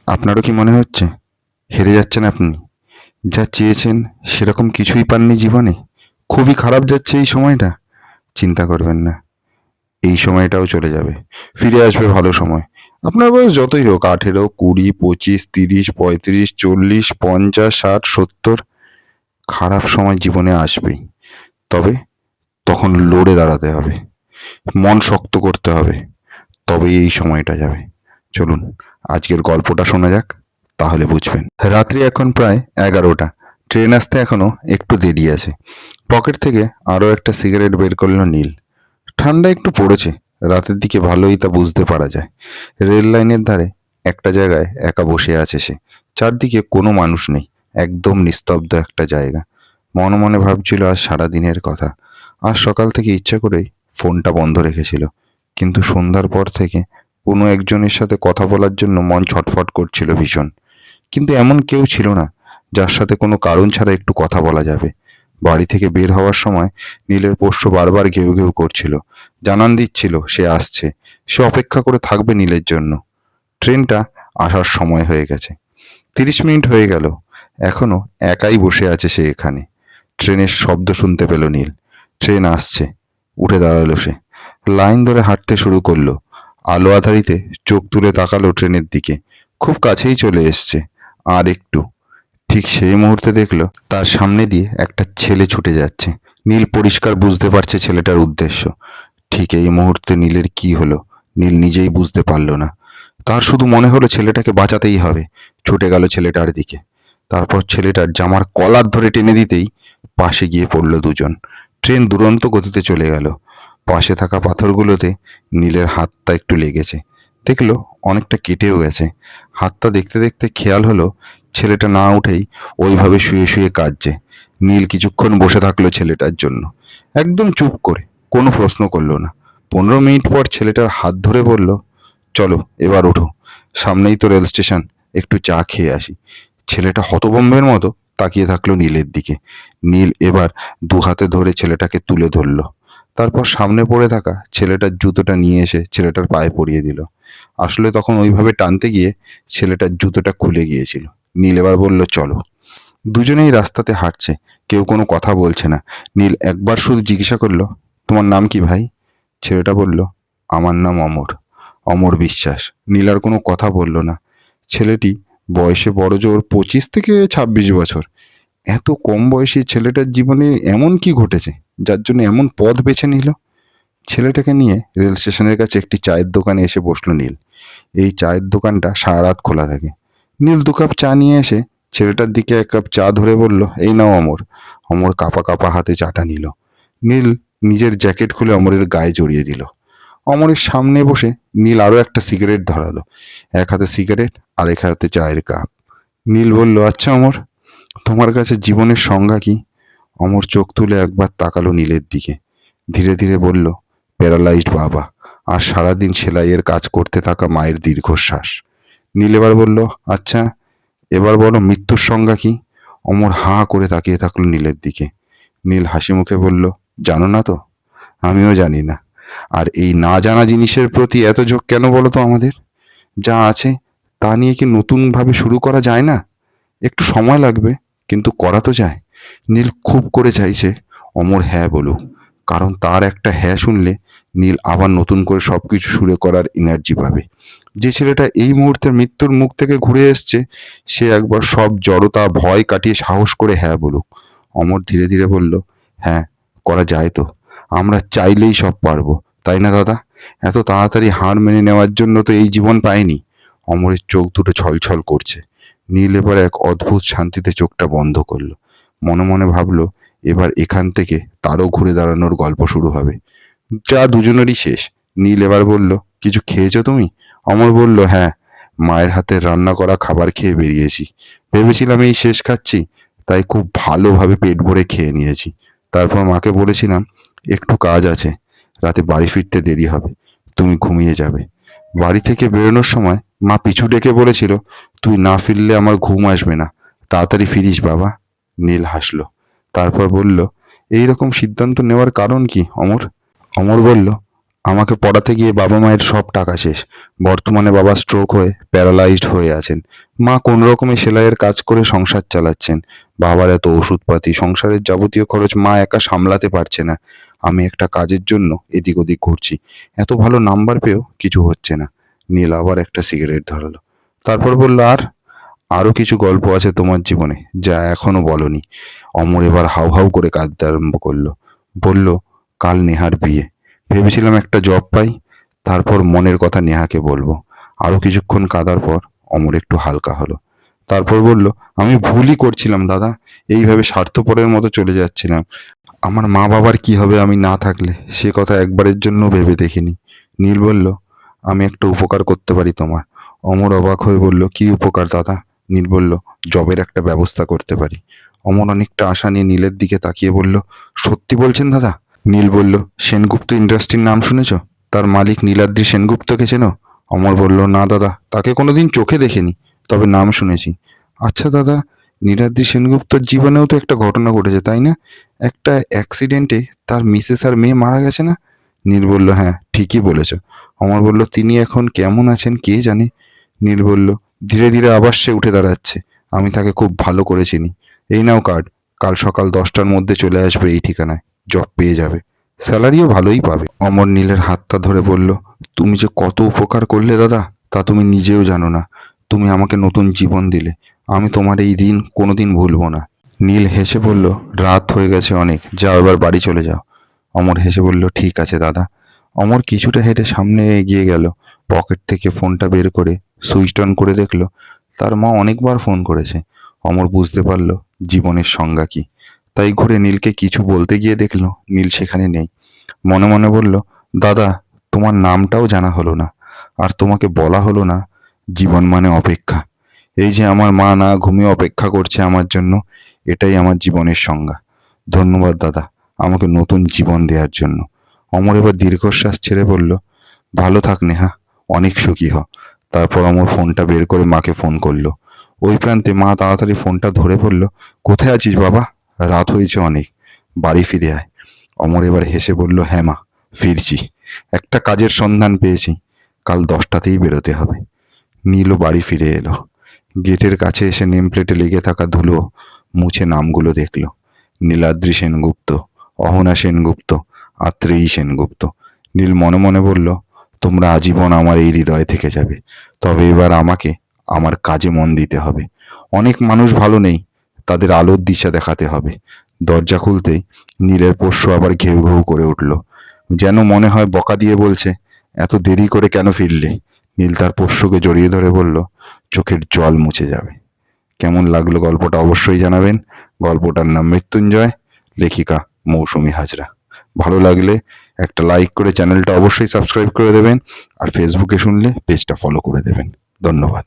আপনারও কি মনে হচ্ছে হেরে যাচ্ছেন আপনি? যা চেয়েছেন সেরকম কিছুই পাননি জীবনে? খুবই খারাপ যাচ্ছে এই সময়টা? চিন্তা করবেন না, এই সময়টাও চলে যাবে। ফিরে আসবে ভালো সময়। আপনার বয়স যতই হোক, 18, 20, 25, 30, 35, 40, 50, 60, 70, খারাপ সময় জীবনে আসবেই। তবে তখন লড়ে দাঁড়াতে হবে, মন শক্ত করতে হবে, তবেই এই সময়টা যাবে। চলুন আজকের গল্পটা শোনা যাক, তাহলে বুঝবেন। রাত্রি এখন প্রায় 11টা। ট্রেন আসতে এখনো একটু দেরি আছে। পকেট থেকে আরও একটা সিগারেট বের করলো নীল। ঠান্ডা একটু পড়েছে, রাতের দিকে ভালোই তা বুঝতে পারা যায়। রেল লাইনের ধারে একটা জায়গায় একা বসে আছে সে। চারদিকে কোনো মানুষ নেই, একদম নিস্তব্ধ একটা জায়গা। মনে মনে ভাবছিল আজ সারাদিনের কথা। আজ সকাল থেকে ইচ্ছা করেই ফোনটা বন্ধ রেখেছিল, কিন্তু সন্ধ্যার পর থেকে কোনো একজনের সাথে কথা বলার জন্য মন ছটফট করছিল ভীষণ। কিন্তু এমন কেউ ছিল না যার সাথে কোনো কারণ ছাড়া একটু কথা বলা যাবে। বাড়ি থেকে বের হওয়ার সময় নীলের পোষ্য বারবার ঘেউ ঘেউ করছিল, জানান দিচ্ছিল সে আসছে, সে অপেক্ষা করে থাকবে নীলের জন্য। ট্রেনটা আসার সময় হয়ে গেছে। 30 মিনিট হয়ে গেল, এখনো একাই বসে আছে সে এখানে। ট্রেনের শব্দ শুনতে পেল নীল। ট্রেন আসছে। উঠে দাঁড়ালো সে। লাইন ধরে হাঁটতে শুরু করলো। আলো আঁধারিতে চোখ তুলে তাকালো ট্রেনের দিকে। খুব কাছেই চলে এসছে। আর একটু। ঠিক সেই মুহূর্তে দেখলো তার সামনে দিয়ে একটা ছেলে ছুটে যাচ্ছে। নীল পরিষ্কার বুঝতে পারছে ছেলেটার উদ্দেশ্য। ঠিক এই মুহূর্তে নীলের কি হলো নীল নিজেই বুঝতে পারল না। তার শুধু মনে হলো ছেলেটাকে বাঁচাতেই হবে। ছুটে গেল ছেলেটার দিকে। তারপর ছেলেটার জামার কলার ধরে টেনে দিতেই পাশে গিয়ে পড়ল দুজন। ট্রেন দুরন্ত গতিতে চলে গেল। পাশে থাকা পাথরগুলোতে নীলের হাতটা একটু লেগেছে। দেখলো অনেকটা কেটেও গেছে। হাতটা দেখতে দেখতে খেয়াল হলো ছেলেটা না উঠেই ওইভাবে শুয়ে শুয়ে কাঁদছে। নীল কিছুক্ষণ বসে থাকলো ছেলেটার জন্য, একদম চুপ করে, কোনো প্রশ্ন করলো না। 15 মিনিট পর ছেলেটার হাত ধরে বলল, চলো এবার ওঠো, সামনেই তো রেল স্টেশন, একটু চা খেয়ে আসি। ছেলেটা হতভম্বের মতো তাকিয়ে থাকলো নীলের দিকে। নীল এবার দু হাতে ধরে ছেলেটাকে তুলে ধরলো। তারপর সামনে পড়ে থাকা ছেলেটার জুতোটা নিয়ে এসে ছেলেটার পায়ে পরিয়ে দিল। আসলে তখন ওইভাবে টানতে গিয়ে ছেলেটার জুতোটা খুলে গিয়েছিল। নীল এবার বলল, চলো। দুজনেই রাস্তাতে হাঁটছে, কেউ কোনো কথা বলছে না। নীল একবার শুধু জিজ্ঞাসা করলো, তোমার নাম কি ভাই? ছেলেটা বলল, আমার নাম অমর। অমর বিশ্বাস। নীল আর কোনো কথা বলল না। ছেলেটি বয়সে বড়জোর 25 থেকে 26 বছর। এত কম বয়সী ছেলেটার জীবনে এমন কি ঘটেছে যার জন্য এমন পথ বেছে নিল? ছেলেটাকে নিয়ে রেল স্টেশনের কাছে একটি চায়ের দোকানে এসে বসলো নীল। এই চায়ের দোকানটা সারা রাত খোলা থাকে। নীল 2 কাপ চা নিয়ে এসে ছেলেটার দিকে 1 কাপ চা ধরে বলল, এই নাও অমর। অমর কাঁপা কাঁপা হাতে চাটা নিল। নীল নিজের জ্যাকেট খুলে অমরের গায়ে জড়িয়ে দিল। অমরের সামনে বসে নীল আরও একটা সিগারেট ধরালো। এক হাতে সিগারেট আর এক হাতে চায়ের কাপ। নীল বলল, আচ্ছা অমর, তোমার কাছে জীবনের সংজ্ঞা কি? অমর চোখ তুলে একবার তাকালো নীলের দিকে। ধীরে ধীরে বলল, প্যারালাইজড বাবা আর সারাদিন সেলাইয়ের কাজ করতে থাকা মায়ের দীর্ঘশ্বাস। নীল এবার বলল, আচ্ছা এবার বলো মৃত্যুর সংজ্ঞা কি? অমর হাঁ করে তাকিয়ে থাকলো নীলের দিকে। নীল হাসি মুখে বলল, জানো না তো? আমিও জানি না। আর এই না জানা জিনিসের প্রতি এত ঝোঁক কেন বলো তো আমাদের? যা আছে তা নিয়ে কি নতুনভাবে শুরু করা যায় না? একটু সময় লাগবে, কিন্তু করা তো যায়। নীল খুব করে চাইছে অমর হ্যাঁ বলুক, কারণ তার একটা হ্যাঁ শুনলে নীল আবার নতুন করে সবকিছু শুরু করার এনার্জি পাবে। যে ছেলেটা এই মুহূর্তে মৃত্যুর মুখ থেকে ঘুরে এসছে, সে একবার সব জড়তা ভয় কাটিয়ে সাহস করে হ্যাঁ বলুক। অমর ধীরে ধীরে বলল, হ্যাঁ, করা যায় তো। আমরা চাইলেই সব পারবো, তাই না দাদা? এত তাড়াতাড়ি হার মেনে নেওয়ার জন্য তো এই জীবন পাইনি। অমরের চোখ দুটো ছলছল করছে। নীল এবার এক অদ্ভুত শান্তিতে চোখটা বন্ধ করলো। মনে মনে ভাবলো, এবার এখান থেকে তারও ঘুরে দাঁড়ানোর গল্প শুরু হবে। যা দুজনেরই শেষ। নীল এবার বলল, কিছু খেয়েছো তুমি? অমর বলল, হ্যাঁ, মায়ের হাতের রান্না করা খাবার খেয়ে বেরিয়েছি। ভেবেছিলাম এই শেষ খাচ্ছি, তাই খুব ভালোভাবে পেট ভরে খেয়ে নিয়েছি। তারপর মাকে বলেছিলাম একটু কাজ আছে, রাতে বাড়ি ফিরতে দেরি হবে, তুমি ঘুমিয়ে যাবে। বাড়ি থেকে বেরোনোর সময় মা পিছু ডেকে বলেছিল, তুই না ফিরলে আমার ঘুম আসবে না, তাড়াতাড়ি ফিরিস বাবা। নীল হাসলো। তারপর বলল, এই রকম সিদ্ধান্ত নেওয়ার কারণ কি অমর? অমর বলল, আমাকে পড়াতে গিয়ে বাবা মায়ের সব টাকা শেষ। বর্তমানে বাবা স্ট্রোক হয়ে প্যারালাইজড হয়ে আছেন। মা কোন রকমে সেলাইয়ের কাজ করে সংসার চালাচ্ছেন। বাবার এত ওষুধপাতি, সংসারের যাবতীয় খরচ মা একা সামলাতে পারছে না। আমি একটা কাজের জন্য এদিক ওদিক ঘুরছি। এত ভালো নাম্বার পেয়েও কিছু হচ্ছে না। নীল আবার একটা সিগারেট ধরালো। তারপর বলল, আরও কিছু গল্প আছে তোমার জীবনে যা এখনো বলনি। অমর এবার হাউ হাউ করে কাঁদতে আরম্ভ করলো। বলল, কাল নেহার বিয়ে। ভেবেছিলাম একটা জব পাই, তারপর মনের কথা নেহাকে বলবো। আরও কিছুক্ষণ কাঁদার পর অমর একটু হালকা হলো। তারপর বলল, আমি ভুলই করছিলাম দাদা। এইভাবে স্বার্থপরের মতো চলে যাচ্ছিলাম। আমার মা বাবার কি হবে আমি না থাকলে, সে কথা একবারের জন্য ভেবে দেখিনি। নীল বলল, আমি একটা উপকার করতে পারি তোমার। অমর অবাক হয়ে বলল, কি উপকার দাদা? নীল বলল, জবের একটা ব্যবস্থা করতে পারি। অমর অনেকটা আশা নিয়ে নীলের দিকে তাকিয়ে বলল, সত্যি বলছেন দাদা? নীল বলল, সেনগুপ্ত ইন্ডাস্ট্রির নাম শুনেছ? তার মালিক নীলাদ্রি সেনগুপ্তকে চেনো? অমর বলল, না দাদা, তাকে কোনোদিন চোখে দেখিনি, তবে নাম শুনেছি। আচ্ছা দাদা, নীলাদ্রি সেনগুপ্তর জীবনেও তো একটা ঘটনা ঘটেছে, তাই না? একটা অ্যাক্সিডেন্টে তার মিসেস আর মেয়ে মারা গেছে না? নীল বলল, হ্যাঁ ঠিকই বলেছ। অমর বলল, তিনি এখন কেমন আছেন কে জানে। নীল বলল, ধীরে ধীরে আবার সে উঠে দাঁড়াচ্ছে। আমি তাকে খুব ভালো করে চিনি। এই নাও কার্ড, কাল সকাল 10টার মধ্যে চলে আসবে এই ঠিকানায়। জব পেয়ে যাবে, স্যালারিও ভালোই পাবে। অমর নীলের হাতটা ধরে বলল, তুমি যে কত উপকার করলে দাদা, তা তুমি নিজেও জানো না। তুমি আমাকে নতুন জীবন দিলে। আমি তোমার এই দিন কোনোদিন ভুলবো না। নীল হেসে বলল, রাত হয়ে গেছে অনেক, যাও এবার বাড়ি চলে যাও। অমর হেসে বলল, ঠিক আছে দাদা। অমর কিছুটা হেঁটে সামনে এগিয়ে গেল। পকেট থেকে ফোনটা বের করে সুইচ অন করে দেখলো তার মা অনেকবার ফোন করেছে। অমর বুঝতে পারল জীবনের সংজ্ঞা কি। তাই ঘুরে নীলকে কিছু বলতে গিয়ে দেখলো নীল সেখানে নেই। মনে মনে বলল, দাদা, তোমার নামটাও জানা হলো না, আর তোমাকে বলা হলো না জীবন মানে অপেক্ষা। এই যে আমার মা না ঘুমিয়ে অপেক্ষা করছে আমার জন্য, এটাই আমার জীবনের সংজ্ঞা। ধন্যবাদ দাদা, আমাকে নতুন জীবন দেওয়ার জন্য। অমর এবার দীর্ঘশ্বাস ছেড়ে বলল, ভালো থাক নেহা, অনেক সুখী হ। তারপর অমর ফোনটা বের করে মাকে ফোন করলো। ওই প্রান্তে মা তাড়াতাড়ি ফোনটা ধরে বলল, কোথায় আছিস বাবা? রাত হয়েছে অনেক, বাড়ি ফিরে আয়। অমর এবার হেসে বলল, হ্যাঁ মা, ফিরছি। একটা কাজের সন্ধান পেয়েছি, কাল 10টাতেই বেরোতে হবে। নীলও বাড়ি ফিরে এলো। গেটের কাছে এসে নেম প্লেটে লেগে থাকা ধুলো মুছে নামগুলো দেখল। নীলাদ্রি সেনগুপ্ত, অহনা সেনগুপ্ত, আত্রেয়ী সেনগুপ্ত। নীল মনে মনে বলল, তোমরা আজীবন আমার এই হৃদয়ে থেকে যাবে। তবে এবার আমাকে আমার কাজে মন দিতে হবে। অনেক মানুষ ভালো নেই, তাদের আলোর দিশা দেখাতে হবে। দরজা খুলতেই নীলের পোষ্য আবার ঘেউ ঘেউ করে উঠল, যেন মনে হয় বকা দিয়ে বলছে, এত দেরি করে কেন ফিরলে? নীল তার পোষ্যকে জড়িয়ে ধরে বলল, চোখের জল মুছে যাবে। কেমন লাগলো গল্পটা অবশ্যই জানাবেন। গল্পটার নাম মৃত্যুঞ্জয়, লেখিকা মৌসুমী হাজরা। ভালো লাগলে একটা লাইক করে চ্যানেলটা অবশ্যই সাবস্ক্রাইব করে দেবেন, আর ফেসবুকে শুনলে পেজটা ফলো করে দেবেন। ধন্যবাদ।